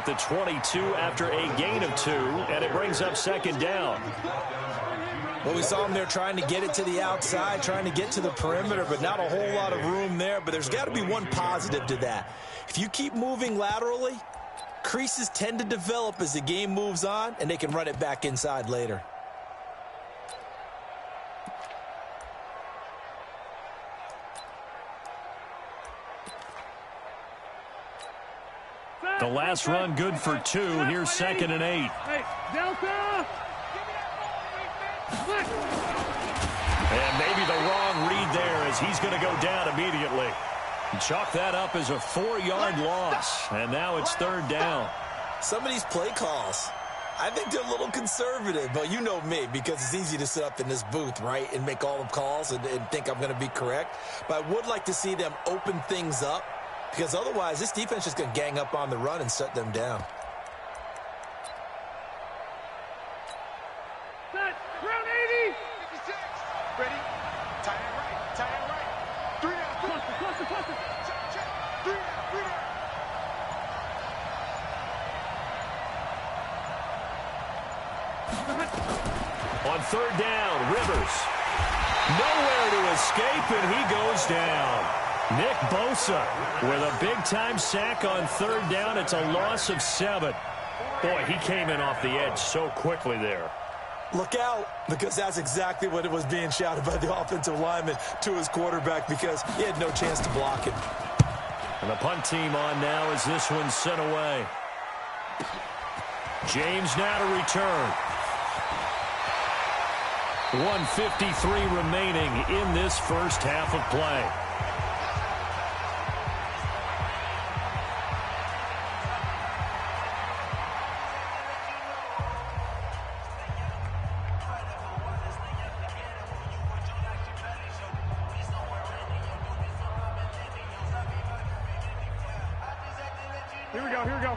the 22 after a gain of 2, and it brings up second down. Well, we saw him there trying to get it to the outside, trying to get to the perimeter, but not a whole lot of room there. But there's got to be one positive to that. If you keep moving laterally, creases tend to develop as the game moves on, and they can run it back inside later. The last run good for 2. Here's 2nd and 8. Hey, Delta! And maybe the wrong read there as he's going to go down immediately. Chalk that up as a 4-yard loss. And now it's 3rd down. Some of these play calls, I think they're a little conservative, but you know me, because it's easy to sit up in this booth, right, and make all the calls and think I'm going to be correct. But I would like to see them open things up, because otherwise this defense is going to gang up on the run and shut them down. Set, round 80. 56. Ready? Tight end right. Tight end right. 3 down. Cluster. Check. 3 down. On 3rd down, Rivers. Nowhere to escape, and he goes down. Nick Bosa with a big-time sack on 3rd down. It's a loss of 7. Boy, he came in off the edge so quickly there. Look out, because that's exactly what it was being shouted by the offensive lineman to his quarterback, because he had no chance to block it. And the punt team on now as this one's sent away. James now to return. 1:53 remaining in this first half of play. Here we go.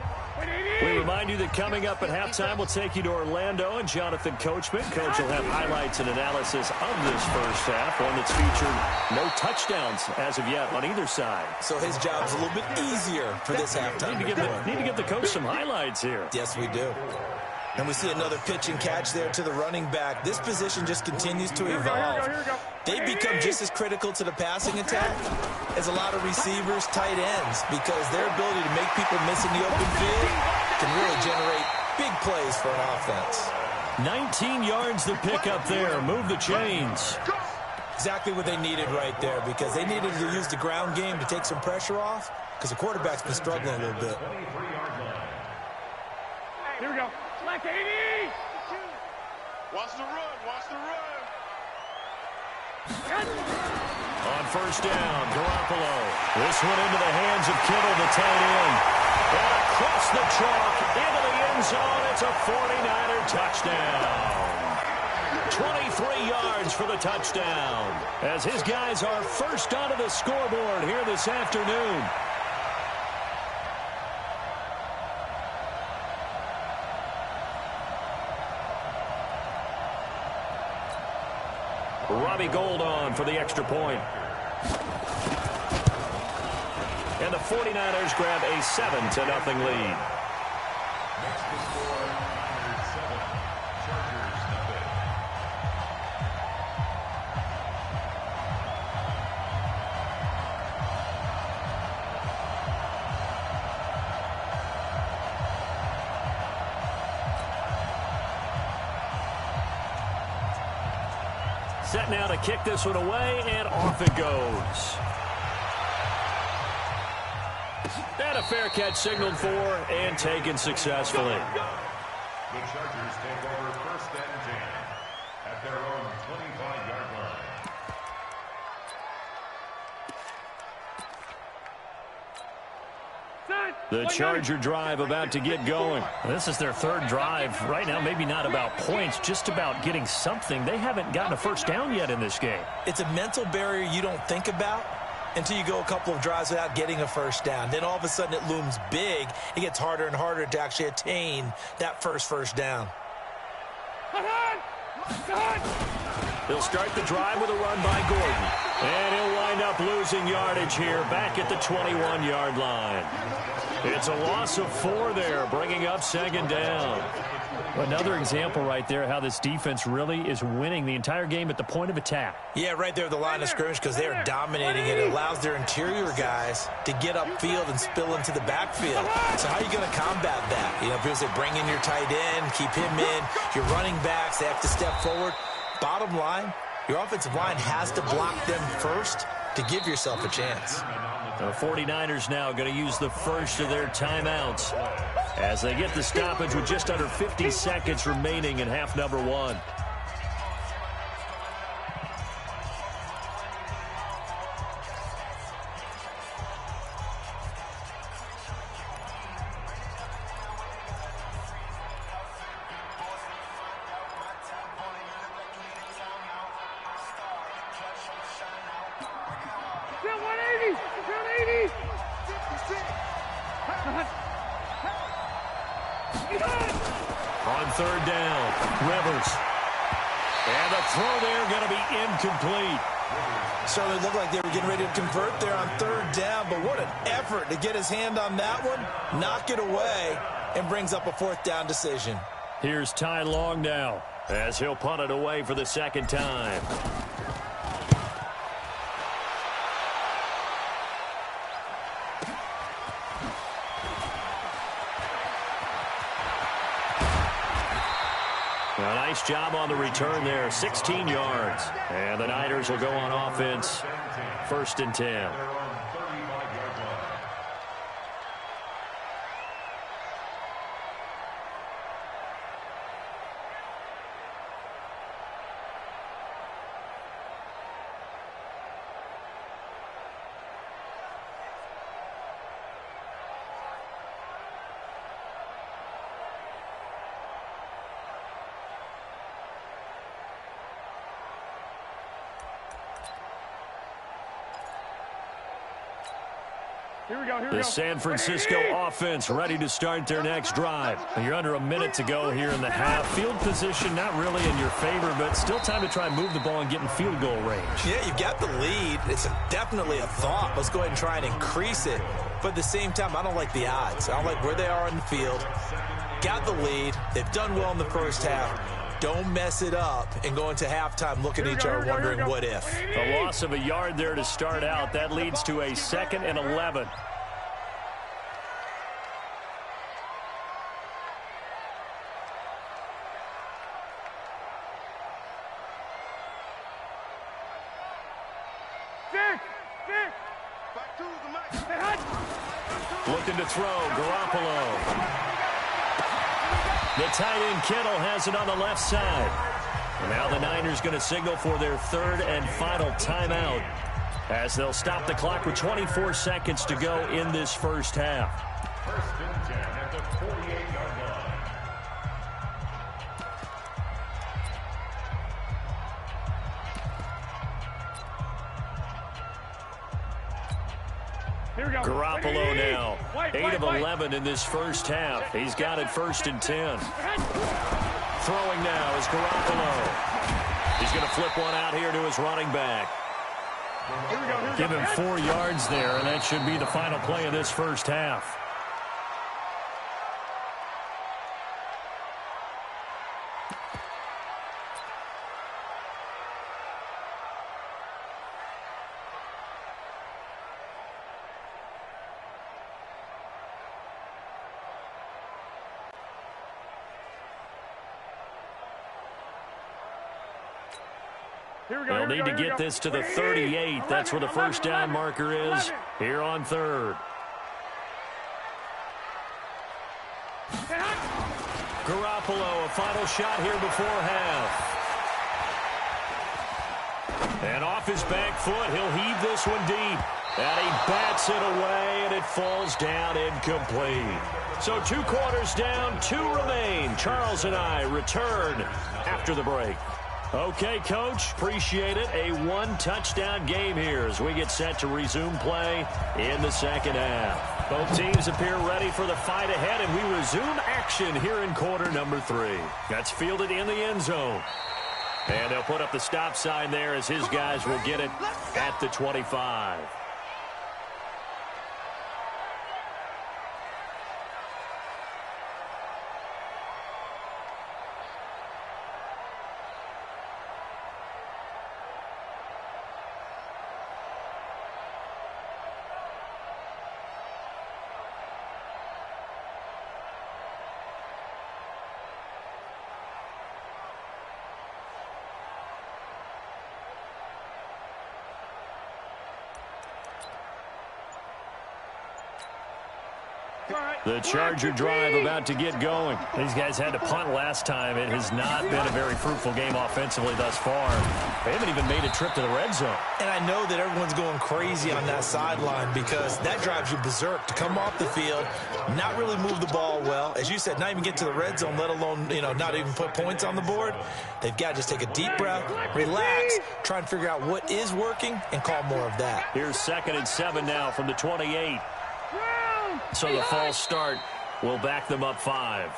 We remind you that coming up at halftime, we'll take you to Orlando and Jonathan Coachman. Coach will have highlights and analysis of this first half, one that's featured no touchdowns as of yet on either side. So his job's a little bit easier for this halftime. Need to give the coach some highlights here. Yes, we do. And we see another pitch and catch there to the running back. This position just continues to evolve. They become just as critical to the passing attack as a lot of receivers, tight ends, because their ability to make people miss in the open field can really generate big plays for an offense. 19 yards to pick up there. Move the chains. Exactly what they needed right there, because they needed to use the ground game to take some pressure off, because the quarterback's been struggling a little bit. Here we go. Black 80. Watch the run. On 1st down, Garoppolo. This one into the hands of Kittle, the tight end. And across the chalk, into the end zone. It's a 49er touchdown. 23 yards for the touchdown, as his guys are first onto the scoreboard here this afternoon. Robbie Gould on for the extra point. And the 49ers grab a 7-0 lead. Set now to kick this one away, and off it goes. And a fair catch signaled for and taken successfully. The Chargers take over 1st and 10 at their own 25-yard line. The Charger drive about to get going. This is their 3rd drive. Right now, maybe not about points, just about getting something. They haven't gotten a first down yet in this game. It's a mental barrier you don't think about until you go a couple of drives without getting a first down. Then all of a sudden it looms big. It gets harder and harder to actually attain that first down. They'll start the drive with a run by Gordon. And he'll wind up losing yardage here back at the 21-yard line. It's a loss of 4 there, bringing up second down. Another example right there how this defense really is winning the entire game at the point of attack. Yeah, right there at the line of scrimmage because they are dominating it. It allows their interior guys to get upfield and spill into the backfield. So how are you going to combat that? You know, people say bring in your tight end, keep him in. Your running backs, they have to step forward. Bottom line, your offensive line has to block them first to give yourself a chance. The 49ers now going to use the first of their timeouts as they get the stoppage with just under 50 seconds remaining in half number 1. On third down, Rivers. And the throw there going to be incomplete. Certainly looked like they were getting ready to convert there on third down, but what an effort to get his hand on that one, knock it away, and brings up a 4th down decision. Here's Ty Long now as he'll punt it away for the second time. A nice job on the return there, 16 yards. And the Niners will go on offense, 1st and 10. The San Francisco offense ready to start their next drive. You're under a minute to go here in the half. Field position not really in your favor, but still time to try and move the ball and get in field goal range. Yeah, you've got the lead. It's definitely a thought. Let's go ahead and try and increase it. But at the same time, I don't like the odds. I don't like where they are in the field. Got the lead. They've done well in the first half. Don't mess it up and go into halftime looking at each other wondering what if. A loss of a yard there to start out. That leads to a 2nd and 11. Looking to throw, Garoppolo. The tight end Kittle has it on the left side. Now the Niners going to signal for their 3rd and final timeout as they'll stop the clock with 24 seconds to go in this first half. 1st and 10 at the 48-yard line. Garoppolo now, 8 of 11 in this first half. He's got it 1st and 10. Throwing now is Garoppolo. He's going to flip one out here to his running back. Give him 4 yards there, and that should be the final play of this first half. They'll need to get this to the 38. That's where the first down marker is here on 3rd. Garoppolo, a final shot here before half. And off his back foot, he'll heave this one deep. And he bats it away, and it falls down incomplete. So 2 quarters down, 2 remain. Charles and I return after the break. Okay, Coach, appreciate it. A 1-touchdown game here as we get set to resume play in the second half. Both teams appear ready for the fight ahead, and we resume action here in quarter number 3. That's fielded in the end zone. And they'll put up the stop sign there as his guys will get it at the 25. The Charger drive about to get going. These guys had to punt last time. It has not been a very fruitful game offensively thus far. They haven't even made a trip to the red zone. And I know that everyone's going crazy on that sideline because that drives you berserk to come off the field, not really move the ball well. As you said, not even get to the red zone, let alone, not even put points on the board. They've got to just take a deep breath, relax, try and figure out what is working, and call more of that. Here's 2nd and 7 now from the 28. So the false start will back them up 5.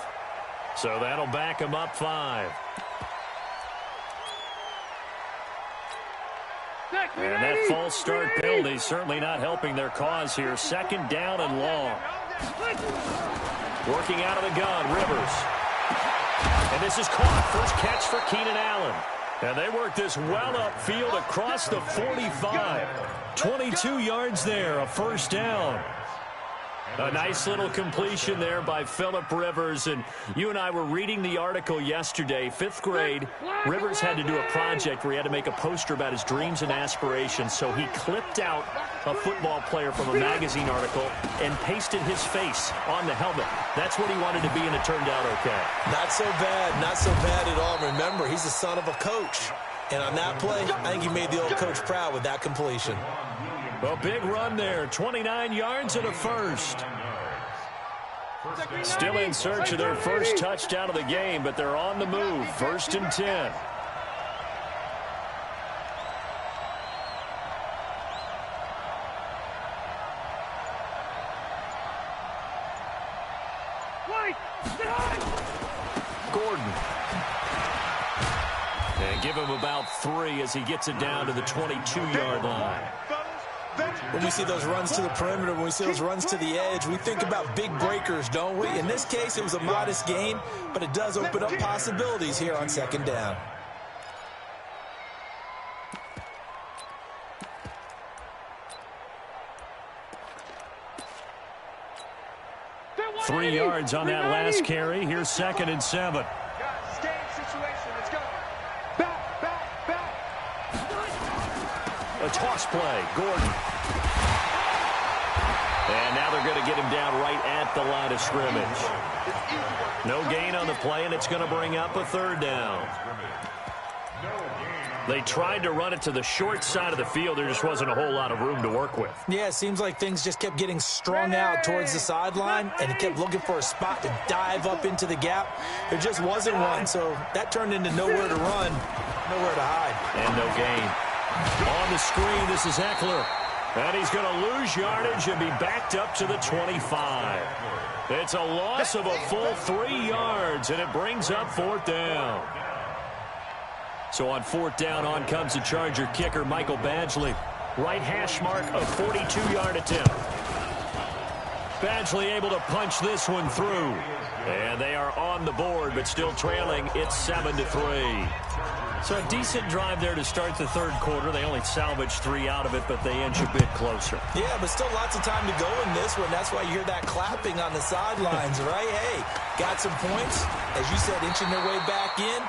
So that'll back them up 5. And that false start penalty certainly not helping their cause here. 2nd down and long. Working out of the gun, Rivers. And this is caught. First catch for Keenan Allen. And they work this well upfield across the 45. 22 yards there, a first down. A nice little completion there by Phillip Rivers. And you and I were reading the article yesterday, 5th grade. Rivers had to do a project where he had to make a poster about his dreams and aspirations. So he clipped out a football player from a magazine article and pasted his face on the helmet. That's what he wanted to be, and it turned out okay. Not so bad at all. Remember, he's the son of a coach. And on that play, I think he made the old coach proud with that completion. A big run there, 29 yards and a first. Still in search of their first touchdown of the game, but they're on the move. 1st and 10. Gordon. And give him about 3 as he gets it down to the 22-yard line. When we see those runs to the perimeter, when we see those runs to the edge, we think about big breakers, don't we? In this case, it was a modest gain, but it does open up possibilities here on 2nd down. Three yards on that last carry. Here's 2nd and 7. A toss play, Gordon. And now they're going to get him down right at the line of scrimmage. No gain on the play, and it's going to bring up a 3rd down. They tried to run it to the short side of the field. There just wasn't a whole lot of room to work with. Yeah, it seems like things just kept getting strung out towards the sideline, and he kept looking for a spot to dive up into the gap. There just wasn't one, so that turned into nowhere to run, nowhere to hide. And no gain. On the screen, this is Eckler. And he's going to lose yardage and be backed up to the 25. It's a loss of a full 3 yards, and it brings up 4th down. So on 4th down, on comes the Charger kicker, Michael Badgley. Right hash mark, a 42-yard attempt. Badgley able to punch this one through. And they are on the board, but still trailing. It's 7-3. So a decent drive there to start the 3rd quarter. They only salvaged 3 out of it, but they inch a bit closer. Yeah, but still lots of time to go in this one. That's why you hear that clapping on the sidelines, right? Hey, got some points. As you said, inching their way back in.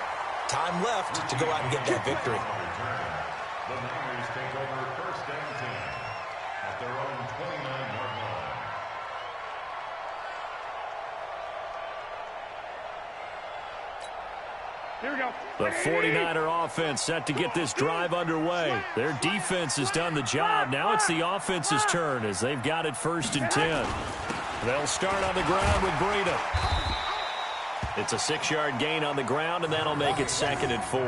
Time left to go out and get that victory. The Niners take over 1st and 10 at their own 29-yard line. Here we go. The 49er offense set to get this drive underway. Their defense has done the job. Now it's the offense's turn as they've got it 1st and 10. They'll start on the ground with Breida. It's a 6-yard gain on the ground, and that'll make it 2nd and 4.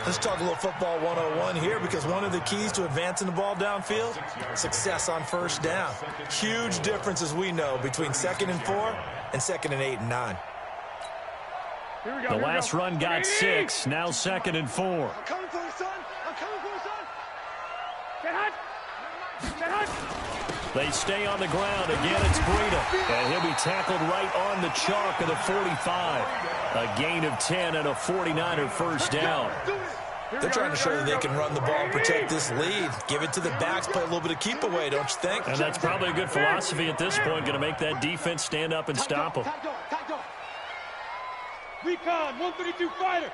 Let's talk a little football 101 here, because one of the keys to advancing the ball downfield, success on 1st down. Huge difference, as we know, between 2nd and 4 and 2nd and 8 and 9. The last run got 6. Now 2nd and 4. I'm coming for you, son. I'm coming for you, son. Get hot. Get hot. They stay on the ground. Again, it's Breida. And he'll be tackled right on the chalk of the 45. A gain of 10 and a 49er first down. They're trying to show that they can run the ball and protect this lead. Give it to the backs, play a little bit of keep away, don't you think? And that's probably a good philosophy at this point, going to make that defense stand up and stop them. Recon, 132 fighter.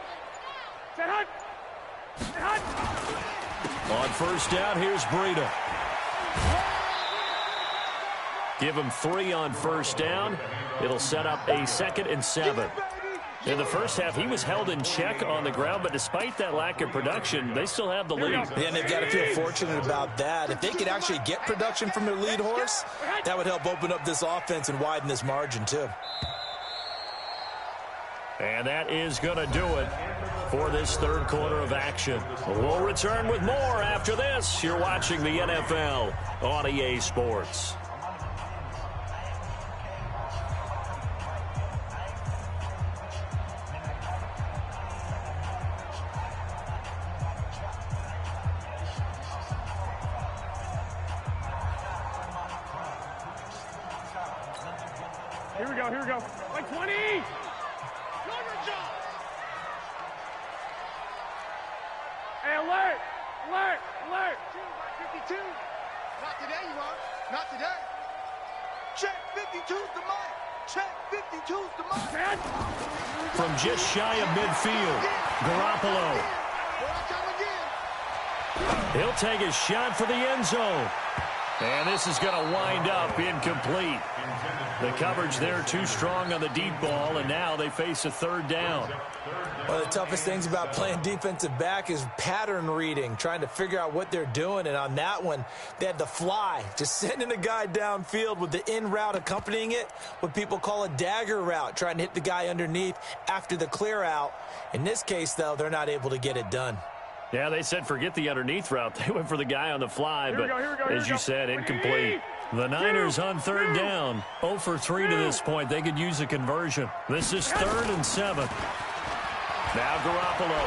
Set hot. Set hot. On first down, here's Breida. Give him 3 on first down. It'll set up a 2nd and 7. In the first half, he was held in check on the ground, but despite that lack of production, they still have the lead. Yeah, and they've got to feel fortunate about that. If they could actually get production from their lead horse, that would help open up this offense and widen this margin, too. And that is going to do it for this third quarter of action. We'll return with more after this. You're watching the NFL on EA Sports. Here we go, here we go. Like 20! Hey, alert! Alert! Alert! 52. Not today, you are. Not today. Check 52's the mic. Check 52's the mic. From just shy of midfield, Garoppolo. He'll take a shot for the end zone. And this is going to wind up incomplete. The coverage there too strong on the deep ball, and now they face a third down. One of the toughest things about playing defensive back is pattern reading, trying to figure out what they're doing. And on that one, they had the fly, just sending a guy downfield with the in route accompanying it, what people call a dagger route, trying to hit the guy underneath after the clear out. In this case, though, they're not able to get it done. Yeah, they said forget the underneath route. They went for the guy on the fly, but as you said, incomplete. The Niners on third down. 0 for 3 to this point. They could use a conversion. This is 3rd and 7. Now Garoppolo.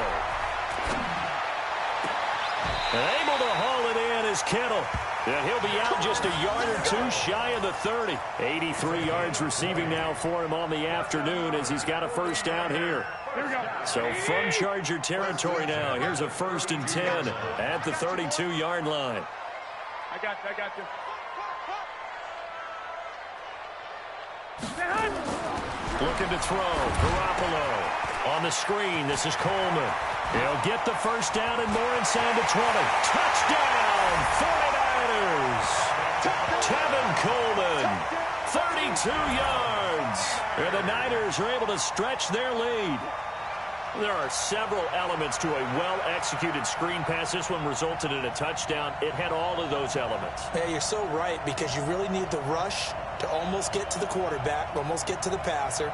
And able to haul it in is Kittle. And he'll be out just a yard or 2 shy of the 30. 83 yards receiving now for him on the afternoon as he's got a first down here. So from Charger territory now, here's a 1st and 10 at the 32-yard line. I got you, I got you. Looking to throw, Garoppolo. On the screen, this is Coleman. He'll get the first down and more inside the 20. Touchdown, 49ers! Tevin Coleman, 32 yards. And the Niners are able to stretch their lead. There are several elements to a well-executed screen pass. This one resulted in a touchdown. It had all of those elements. Yeah, you're so right, because you really need the rush to almost get to the quarterback, almost get to the passer.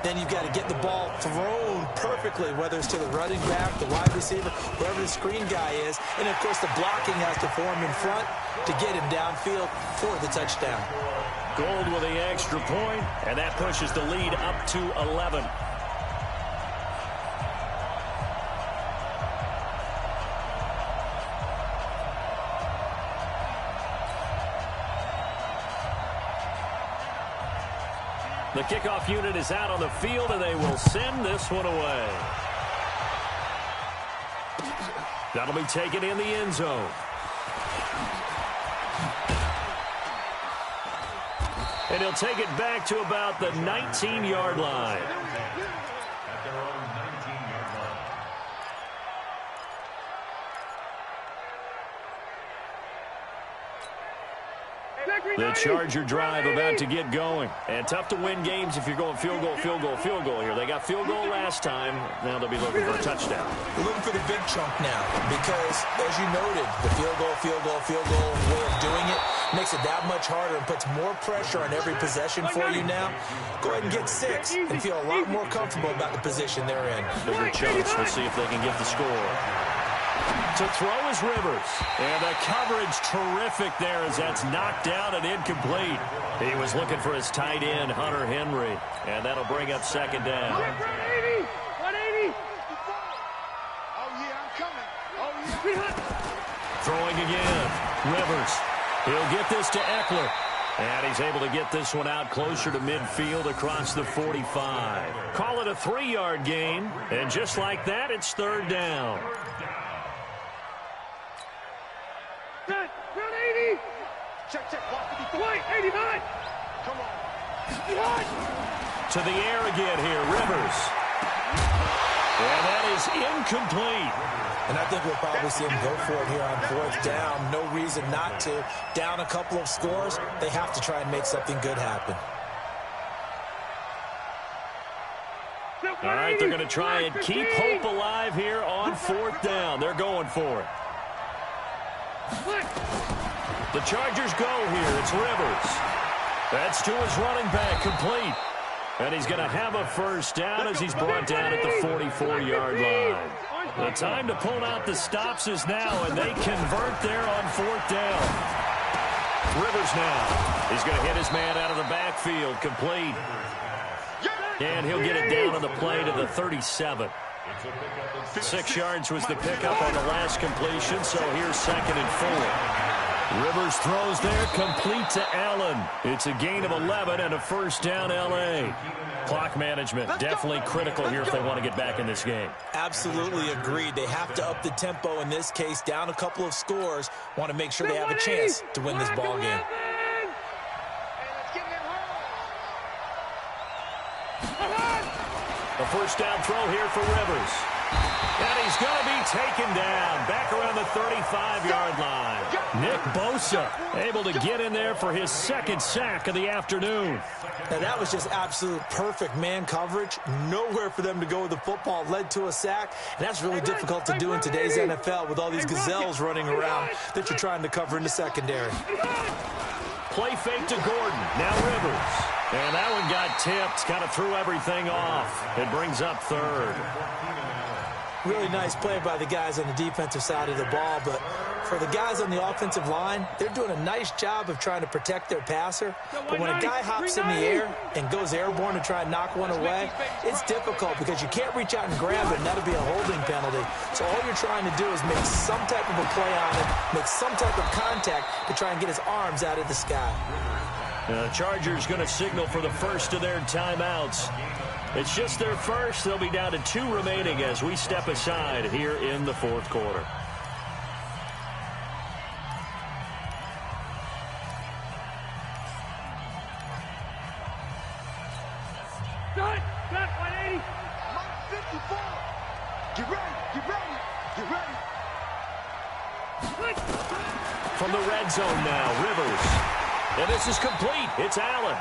Then you've got to get the ball thrown perfectly, whether it's to the running back, the wide receiver, wherever the screen guy is. And, of course, the blocking has to form in front to get him downfield for the touchdown. Gold with the extra point, and that pushes the lead up to 11. The kickoff unit is out on the field, and they will send this one away. That'll be taken in the end zone. And he'll take it back to about the 19-yard line. The Charger drive about to get going. And tough to win games if you're going field goal, field goal, field goal here. They got field goal last time. Now they'll be looking for a touchdown. We're looking for the big chunk now because, as you noted, the field goal way of doing it makes it that much harder and puts more pressure on every possession for you now. Go ahead and get 6 and feel a lot more comfortable about the position they're in. Bigger chunks. We'll see if they can get the score. To throw is Rivers. And the coverage terrific there as that's knocked down and incomplete. He was looking for his tight end, Hunter Henry. And that'll bring up second down. 180! 180! Oh, yeah, I'm coming. Oh, yeah. Throwing again. Rivers. He'll get this to Eckler. And he's able to get this one out closer to midfield across the 45. Call it a 3-yard gain. And just like that, it's third down. 180! Check, check. Block 54. Wait, 89! Come on. To the air again here, Rivers. And that is incomplete. And I think we'll probably see him go for it here on fourth down. No reason not to. Down a couple of scores, they have to try and make something good happen. All right, they're going to try and keep hope alive here on fourth down. They're going for it. The Chargers go here. It's Rivers. That's to his running back, complete. And he's going to have a first down as he's brought down at the 44-yard line. The time to pull out the stops is now, and they convert there on fourth down. Rivers now. He's going to hit his man out of the backfield, complete. And he'll get it down on the play to the 37. 6 yards was the pickup on the last completion, so here's second and 4. Rivers throws there, complete to Allen. It's a gain of 11 and a first down, L.A. Clock management, definitely critical here if they want to get back in this game. Absolutely agreed. They have to up the tempo in this case, down a couple of scores. Want to make sure they have a chance to win this ball game. A first down throw here for Rivers. And he's going to be taken down back around the 35-yard line. Nick Bosa able to get in there for his second sack of the afternoon. Now, that was just absolute perfect man coverage. Nowhere for them to go with the football. Led to a sack. And that's really difficult to do in today's NFL with all these gazelles running around that you're trying to cover in the secondary. Play fake to Gordon. Now Rivers. And that one got tipped. Kind of threw everything off. It brings up third. Really nice play by the guys on the defensive side of the ball, but for the guys on the offensive line, they're doing a nice job of trying to protect their passer. But when a guy hops in the air and goes airborne to try and knock one away, it's difficult because you can't reach out and grab it, and that'll be a holding penalty. So all you're trying to do is make some type of a play on it, make some type of contact to try and get his arms out of the sky. The Chargers going to signal for the first of their timeouts. It's just their first. They'll be down to 2 remaining as we step aside here in the fourth quarter. Done! 180! Mike 54! Get ready! Get ready! Get ready! From the red zone now, Rivers. And this is complete. It's Allen.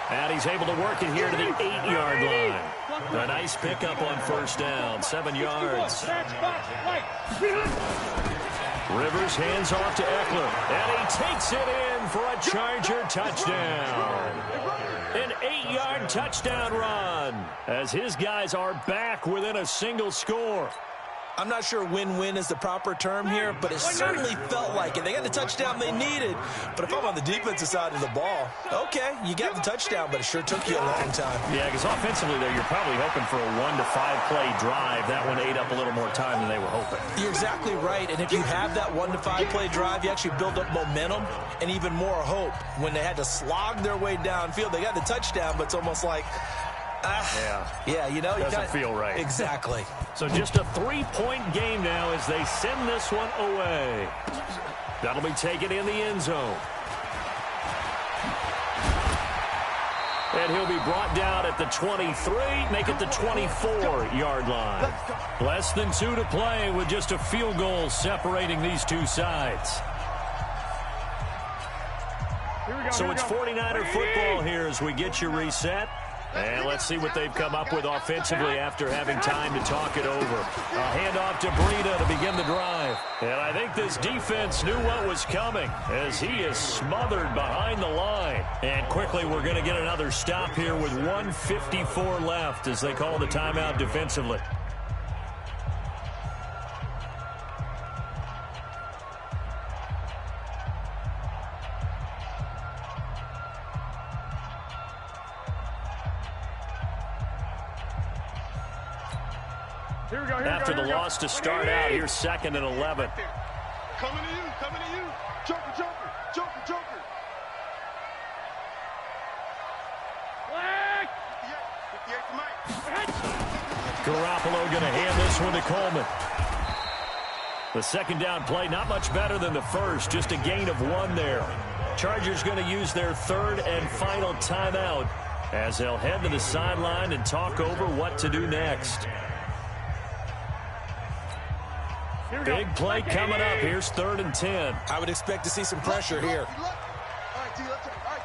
And he's able to work it here to the 8-yard line. A nice pickup on first down, 7 yards. Rivers hands off to Eckler. And he takes it in for a Charger touchdown. An 8-yard touchdown run as his guys are back within a single score. I'm not sure win-win is the proper term here, but it certainly felt like it. They got the touchdown they needed, but if I'm on the defensive side of the ball, okay, you got the touchdown, but it sure took you a long time. Yeah, because offensively there, you're probably hoping for a 1 to 5 play drive. That one ate up a little more time than they were hoping. You're exactly right, and if you have that 1 to 5 play drive, you actually build up momentum and even more hope. When they had to slog their way downfield, they got the touchdown, but it's almost like, yeah, you know, doesn't feel right. Exactly. So just a 3-point game now as they send this one away. That'll be taken in the end zone. And he'll be brought down at the 23, make it the 24-yard line. Less than 2 to play with just a field goal separating these two sides. So it's 49er football here as we get you reset. And let's see what they've come up with offensively after having time to talk it over. A handoff to Breida to begin the drive. And I think this defense knew what was coming as he is smothered behind the line. And quickly we're going to get another stop here with 1:54 left as they call the timeout defensively. After the loss to start out, here's 2nd and 11. Coming to you, coming to you. Joker, Joker, Joker, Joker. Flag! 58 to Mike. Garoppolo going to hand this one to Coleman. The 2nd down play, not much better than the first, just a gain of 1 there. Chargers going to use their 3rd and final timeout as they'll head to the sideline and talk over what to do next. Big play coming up. Here's 3rd and 10. I would expect to see some pressure here. All right, D, let's go. All right,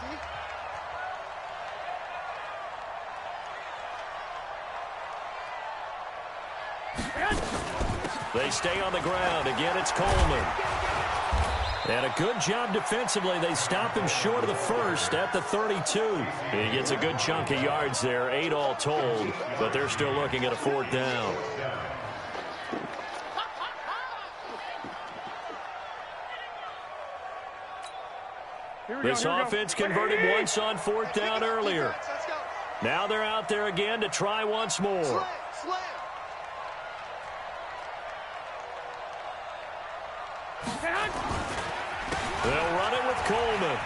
D. They stay on the ground. Again, it's Coleman. And a good job defensively. They stop him short of the first at the 32. He gets a good chunk of yards there, 8 all told, but they're still looking at a 4th down. This offense converted once on 4th down earlier. Now they're out there again to try once more. Slam. They'll run it with Coleman.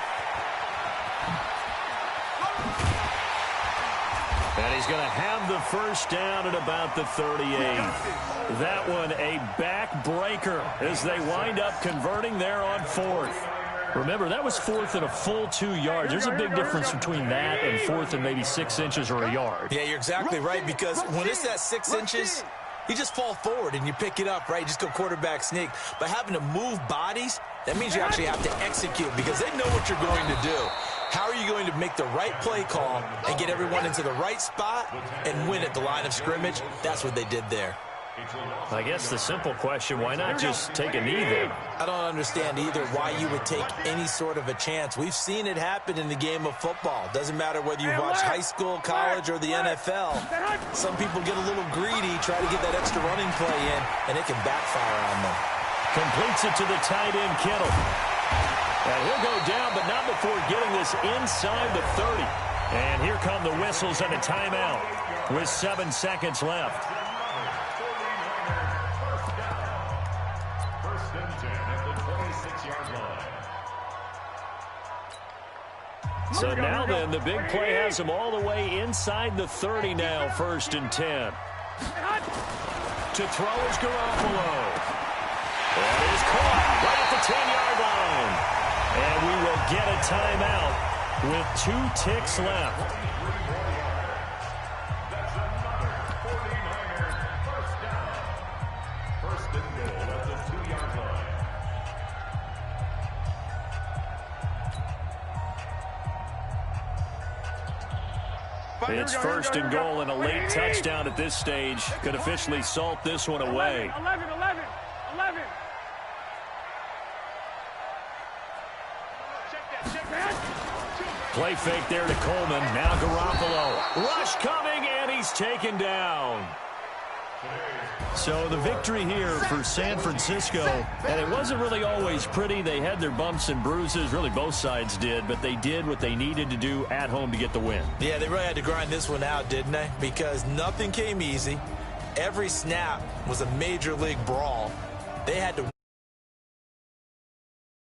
And he's going to have the 1st down at about the 38. That one a backbreaker as they wind up converting there on 4th. Remember, that was 4th and a full 2 yards. There's a big difference between that and 4th and maybe 6 inches or a yard. Yeah, you're exactly right, because when it's that 6 inches, you just fall forward and you pick it up, right? You just go quarterback sneak. But having to move bodies, that means you actually have to execute because they know what you're going to do. How are you going to make the right play call and get everyone into the right spot and win at the line of scrimmage? That's what they did there. I guess the simple question, why not just take a knee there? I don't understand either why you would take any sort of a chance. We've seen it happen in the game of football. Doesn't matter whether you watch high school, college, or the NFL. Some people get a little greedy, try to get that extra running play in, and it can backfire on them. Completes it to the tight end, Kittle. And he'll go down, but not before getting this inside the 30. And here come the whistles and a timeout with 7 seconds left. So now then, the big play has them all the way inside the 30 now, 1st and 10. To throw is Garoppolo. That is caught right at the 10-yard line. And we will get a timeout with 2 ticks left. That's another 49er first down. 1st and goal at the 2-yard line. It's 1st and goal and a late touchdown at this stage. Could officially salt this one away. 11. Play fake there to Coleman. Now Garoppolo. Rush coming, and he's taken down. So the victory here for San Francisco, and it wasn't really always pretty. They had their bumps and bruises. Really, both sides did, but they did what they needed to do at home to get the win. Yeah, they really had to grind this one out, didn't they? Because nothing came easy. Every snap was a major league brawl. They had to